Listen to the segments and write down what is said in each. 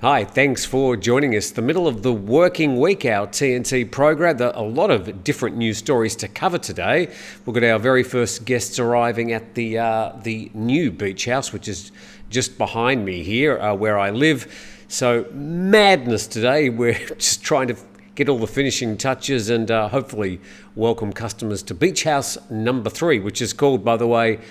Hi, thanks for joining us. The middle of the working week, our TNT program. A lot of different news stories to cover today. We've got our very first guests arriving at the new beach house, which is just behind me here, where I live. So madness today. We're just trying to get all the finishing touches and hopefully welcome customers to beach house number 3, which is called, by the way,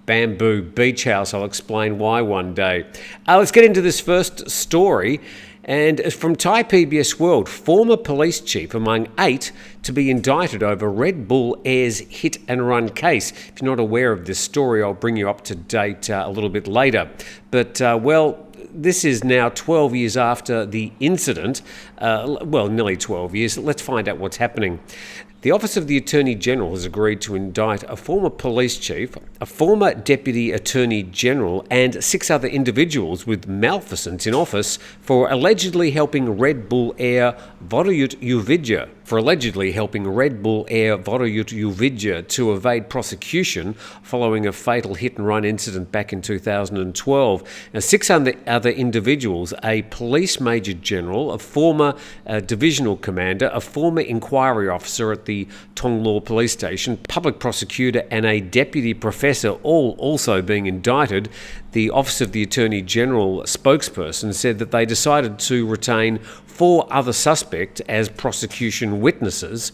Bamboo Beach House. I'll explain why one day. Let's get into this first story. And from Thai PBS World, former police chief among 8 to be indicted over Red Bull Air's hit and run case. If you're not aware of this story, I'll bring you up to date a little bit later. But, this is now 12 years after the incident. Nearly 12 years. Let's find out what's happening. The Office of the Attorney General has agreed to indict a former police chief, a former Deputy Attorney General, and 6 other individuals with malfeasance in office for allegedly helping Red Bull Air Boss Yoovidya to evade prosecution following a fatal hit-and-run incident back in 2012. Now, 6 other individuals, a police major general, a former divisional commander, a former inquiry officer at the Tonglaw police station, public prosecutor and a deputy professor, all also being indicted. The Office of the Attorney General spokesperson said that they decided to retain 4 other suspects as prosecution witnesses.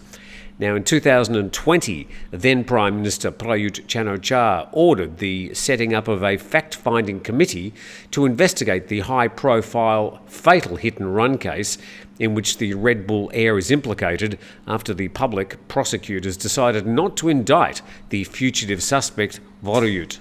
Now, in 2020, then Prime Minister Prayut Chan-o-cha ordered the setting up of a fact-finding committee to investigate the high-profile fatal hit-and-run case in which the Red Bull Air is implicated after the public prosecutors decided not to indict the fugitive suspect Vorayut,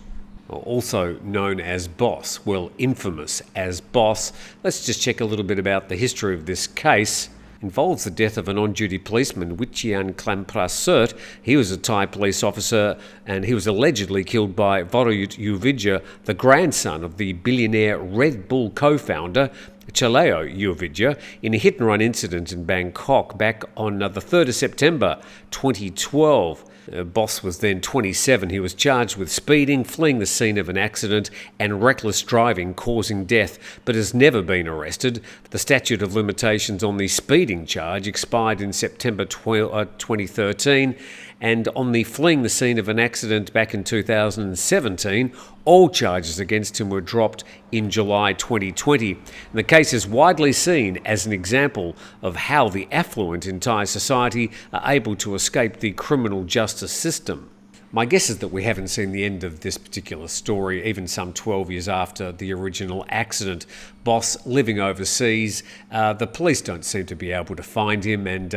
also known as Boss, infamous as Boss. Let's just check a little bit about the history of this case. Involves the death of an on-duty policeman, Wichian Klamprasert. He was a Thai police officer and he was allegedly killed by Boss Yoovidya, the grandson of the billionaire Red Bull co-founder Chaleo Yoovidya, in a hit-and-run incident in Bangkok back on the 3rd of September 2012. Boss was then 27. He was charged with speeding, fleeing the scene of an accident, and reckless driving causing death, but has never been arrested. The statute of limitations on the speeding charge expired in September 2013, and on the fleeing the scene of an accident back in 2017, all charges against him were dropped in July 2020. And the case is widely seen as an example of how the affluent in Thai society are able to escape the criminal justice system. My guess is that we haven't seen the end of this particular story, even some 12 years after the original accident. Boss living overseas, the police don't seem to be able to find him and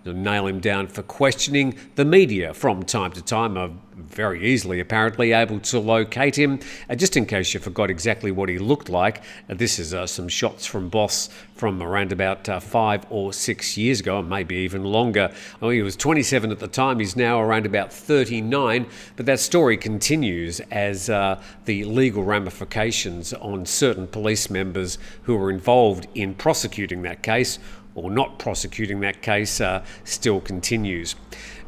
nail him down for questioning. The media, from time to time, are very easily apparently able to locate him. Just in case you forgot exactly what he looked like, this is some shots from Boss from around about 5 or 6 years ago, and maybe even longer. He was 27 at the time. He's now around about 39. But that story continues as the legal ramifications on certain police members who were involved in prosecuting that case or not prosecuting that case still continues.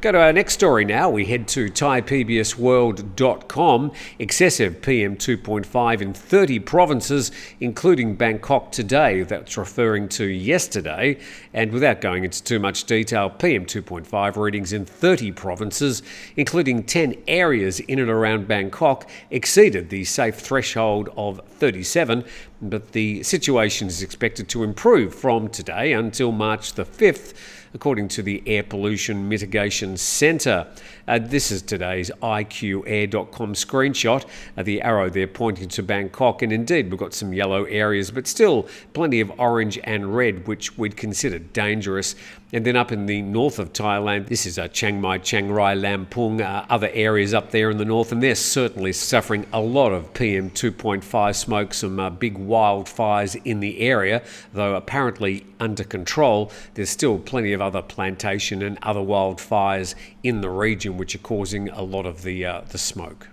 Go to our next story now. We head to ThaiPBSWorld.com. Excessive PM 2.5 in 30 provinces, including Bangkok today. That's referring to yesterday. And without going into too much detail, PM 2.5 readings in 30 provinces, including 10 areas in and around Bangkok, exceeded the safe threshold of 37. But the situation is expected to improve from today until March the 5th, according to the Air Pollution Mitigation Centre. This is today's IQAir.com screenshot. The arrow there pointing to Bangkok, and indeed we've got some yellow areas, but still plenty of orange and red, which we'd consider dangerous. And then up in the north of Thailand, this is Chiang Mai, Chiang Rai, Lampung, other areas up there in the north, and they're certainly suffering a lot of PM 2.5 smoke, some big wildfires in the area, though apparently under control. There's still plenty of other plantation and other wildfires in the region which are causing a lot of the smoke.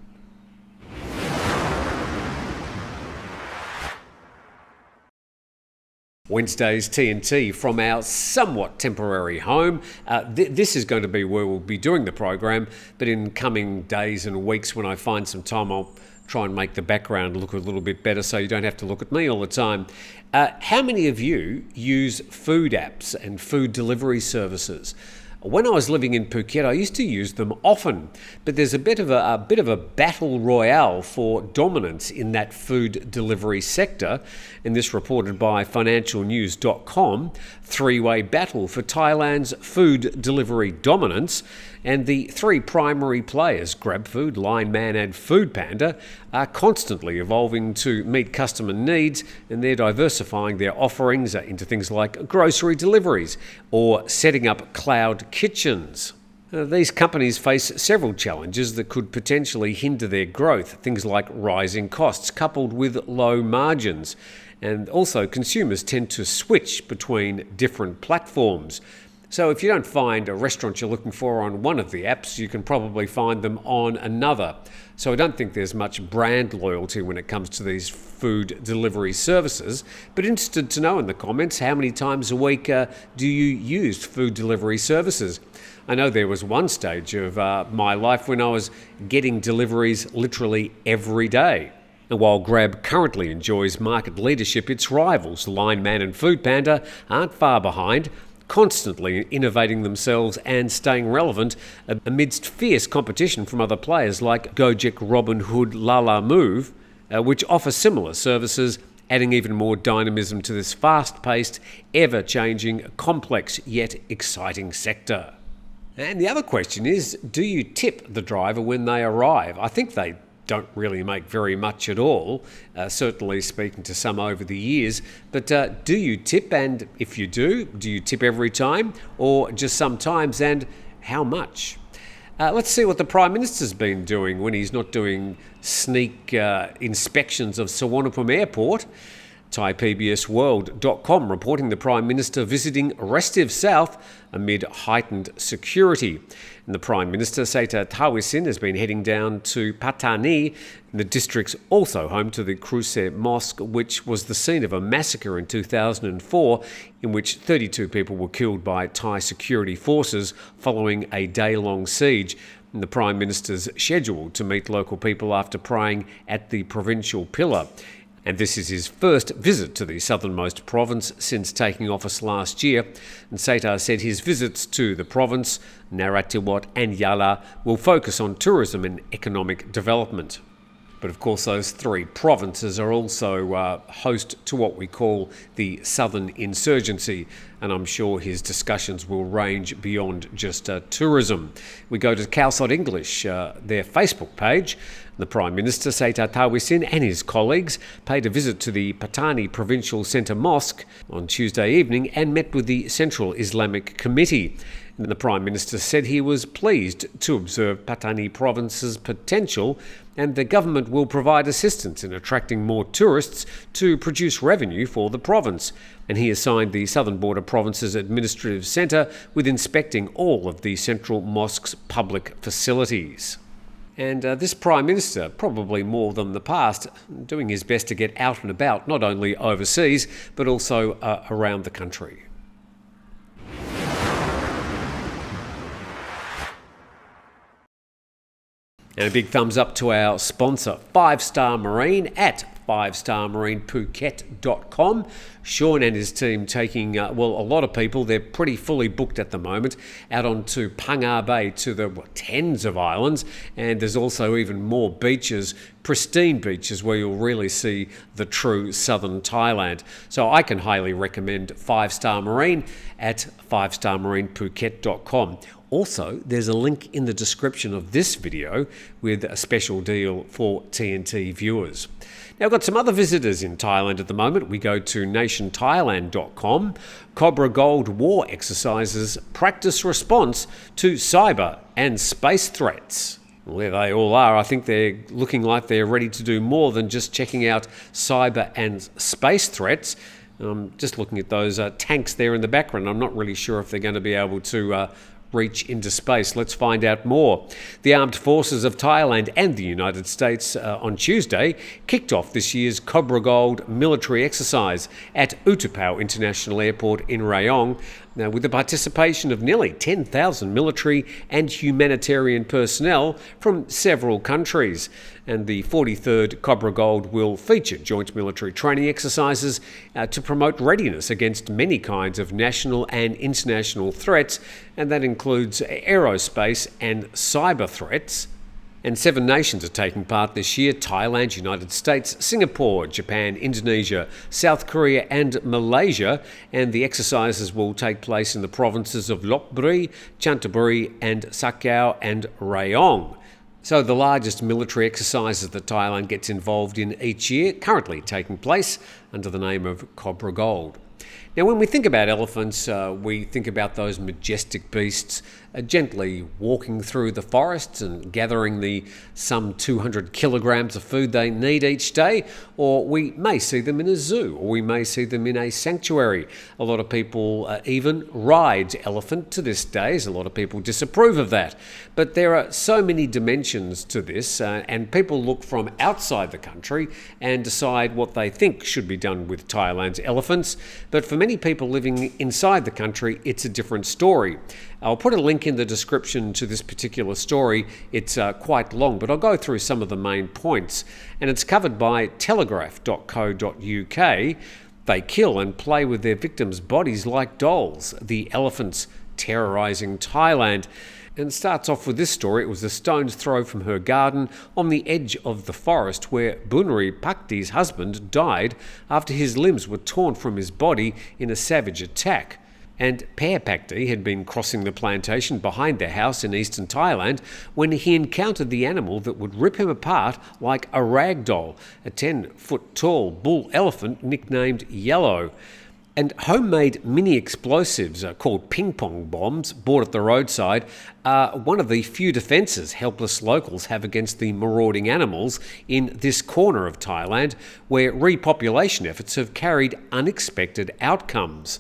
Wednesday's TNT from our somewhat temporary home. This is going to be where we'll be doing the program, but in coming days and weeks when I find some time, I'll try and make the background look a little bit better so you don't have to look at me all the time. How many of you use food apps and food delivery services? When I was living in Phuket, I used to use them often, but there's a bit of a battle royale for dominance in that food delivery sector, and this reported by financialnews.com, three-way battle for Thailand's food delivery dominance, and the three primary players, GrabFood, Lineman and Foodpanda, are constantly evolving to meet customer needs, and they're diversifying their offerings into things like grocery deliveries or setting up cloud kitchens. These companies face several challenges that could potentially hinder their growth, things like rising costs coupled with low margins. And also consumers tend to switch between different platforms. So if you don't find a restaurant you're looking for on one of the apps, you can probably find them on another. So I don't think there's much brand loyalty when it comes to these food delivery services. But interested to know in the comments, how many times a week do you use food delivery services? I know there was one stage of my life when I was getting deliveries literally every day. And while Grab currently enjoys market leadership, its rivals, Lineman and Foodpanda, aren't far behind, constantly innovating themselves and staying relevant amidst fierce competition from other players like Gojek, Robinhood, Lala Move, which offer similar services, adding even more dynamism to this fast-paced, ever-changing, complex yet exciting sector. And the other question is, do you tip the driver when they arrive? I think they don't really make very much at all, certainly speaking to some over the years. But do you tip? And if you do you tip every time or just sometimes, and how much? Let's see what the Prime Minister's been doing when he's not doing sneak inspections of Suvarnabhumi Airport. ThaiPBSWorld.com reporting the Prime Minister visiting Restive South amid heightened security. And the Prime Minister, Srettha Thavisin, has been heading down to Pattani, the district's also home to the Cruce Mosque, which was the scene of a massacre in 2004 in which 32 people were killed by Thai security forces following a day-long siege. And the Prime Minister's scheduled to meet local people after praying at the provincial pillar. And this is his first visit to the southernmost province since taking office last year. And Srettha said his visits to the province, Narathiwat and Yala, will focus on tourism and economic development. But of course, those three provinces are also host to what we call the Southern Insurgency, and I'm sure his discussions will range beyond just tourism. We go to Calsot English, their Facebook page. The Prime Minister, Srettha Thavisin, and his colleagues paid a visit to the Pattani Provincial Centre Mosque on Tuesday evening and met with the Central Islamic Committee. And the Prime Minister said he was pleased to observe Pattani Province's potential, and the government will provide assistance in attracting more tourists to produce revenue for the province. And he assigned the Southern Border Province's administrative centre with inspecting all of the Central Mosque's public facilities. And this Prime Minister, probably more than the past, doing his best to get out and about, not only overseas, but also around the country. And a big thumbs up to our sponsor, 5-Star Marine at 5starmarinephuket.com. Sean and his team taking, a lot of people, they're pretty fully booked at the moment, out onto Phangar Bay to the tens of islands. And there's also even more beaches, pristine beaches, where you'll really see the true southern Thailand. So I can highly recommend 5-Star Marine at 5starmarinephuket.com. Also, there's a link in the description of this video with a special deal for TNT viewers. Now, I've got some other visitors in Thailand at the moment. We go to nationthailand.com. Cobra Gold war exercises practice response to cyber and space threats. Well, there they all are. I think they're looking like they're ready to do more than just checking out cyber and space threats. Just looking at those tanks there in the background, I'm not really sure if they're going to be able to reach into space? Let's find out more. The armed forces of Thailand and the United States on Tuesday kicked off this year's Cobra Gold military exercise at Utapao International Airport in Rayong, with the participation of nearly 10,000 military and humanitarian personnel from several countries. And the 43rd Cobra Gold will feature joint military training exercises to promote readiness against many kinds of national and international threats, and that includes aerospace and cyber threats. And 7 nations are taking part this year: Thailand, United States, Singapore, Japan, Indonesia, South Korea and Malaysia. And the exercises will take place in the provinces of Lopburi, Chanthaburi and Sakao and Rayong. So the largest military exercises that Thailand gets involved in each year, currently taking place under the name of Cobra Gold. Now, when we think about elephants, we think about those majestic beasts gently walking through the forests and gathering the some 200 kilograms of food they need each day, or we may see them in a zoo, or we may see them in a sanctuary. A lot of people even ride elephant to this day, as a lot of people disapprove of that. But there are so many dimensions to this, and people look from outside the country and decide what they think should be done with Thailand's elephants. But for many people living inside the country, it's a different story. I'll put a link in the description to this particular story. It's quite long, but I'll go through some of the main points. And it's covered by telegraph.co.uk. They kill and play with their victims' bodies like dolls. The elephants terrorising Thailand. And it starts off with this story. It was a stone's throw from her garden on the edge of the forest where Bunri Pakti's husband died after his limbs were torn from his body in a savage attack. And Per Pakti had been crossing the plantation behind their house in eastern Thailand when he encountered the animal that would rip him apart like a rag doll, a 10-foot-tall bull elephant nicknamed Yellow. And homemade mini explosives called ping-pong bombs bought at the roadside are one of the few defences helpless locals have against the marauding animals in this corner of Thailand, where repopulation efforts have carried unexpected outcomes.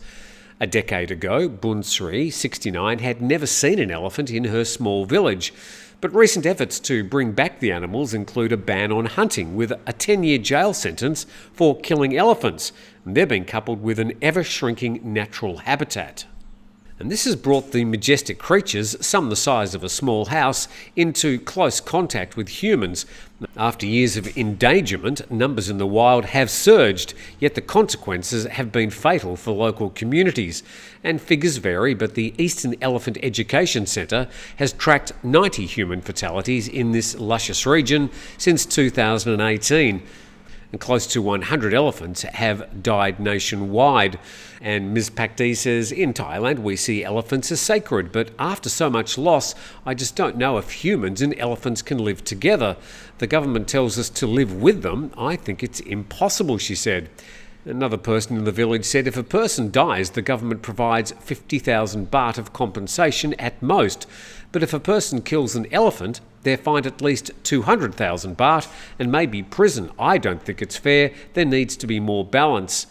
A decade ago, Bunsri, 69, had never seen an elephant in her small village. But recent efforts to bring back the animals include a ban on hunting with a 10-year jail sentence for killing elephants. And they're being coupled with an ever-shrinking natural habitat. And this has brought the majestic creatures, some the size of a small house, into close contact with humans. After years of endangerment, numbers in the wild have surged, yet the consequences have been fatal for local communities. And figures vary, but the Eastern Elephant Education Centre has tracked 90 human fatalities in this luscious region since 2018. And close to 100 elephants have died nationwide. And Ms. Pakti says, in Thailand we see elephants as sacred, but after so much loss, I just don't know if humans and elephants can live together. The government tells us to live with them. I think it's impossible, she said. Another person in the village said if a person dies, the government provides 50,000 baht of compensation at most. But if a person kills an elephant, they're fined at least 200,000 baht and maybe prison. I don't think it's fair. There needs to be more balance.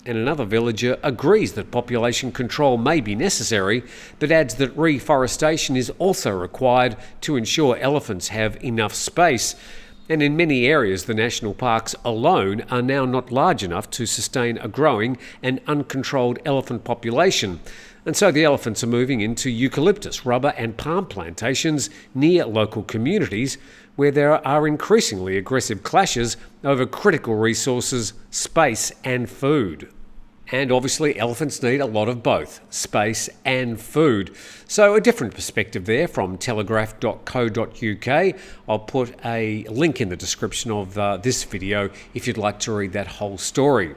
And another villager agrees that population control may be necessary, but adds that reforestation is also required to ensure elephants have enough space. And in many areas, the national parks alone are now not large enough to sustain a growing and uncontrolled elephant population. And so the elephants are moving into eucalyptus, rubber and palm plantations near local communities where there are increasingly aggressive clashes over critical resources, space and food. And obviously elephants need a lot of both, space and food. So a different perspective there from telegraph.co.uk. I'll put a link in the description of this video if you'd like to read that whole story.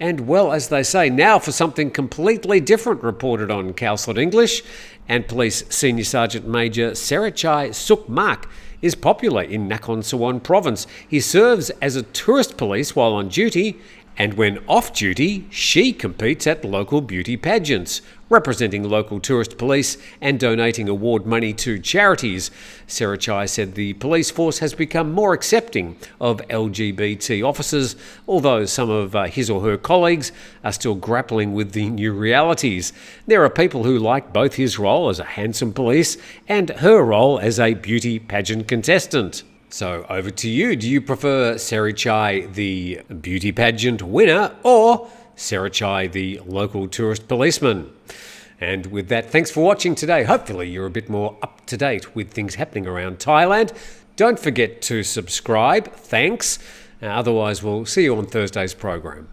And well, as they say, now for something completely different reported on Calslot English. And Police Senior Sergeant Major Serachai Sukmak is popular in Nakhon Sawan province. He serves as a tourist police while on duty And when off duty, she competes at local beauty pageants, representing local tourist police and donating award money to charities. Sarah Chai said the police force has become more accepting of LGBT officers, although some of his or her colleagues are still grappling with the new realities. There are people who like both his role as a handsome police and her role as a beauty pageant contestant. So over to you. Do you prefer Sarah Chai, the beauty pageant winner, or Sarah Chai, the local tourist policeman? And with that, thanks for watching today. Hopefully you're a bit more up to date with things happening around Thailand. Don't forget to subscribe. Thanks. Otherwise, we'll see you on Thursday's program.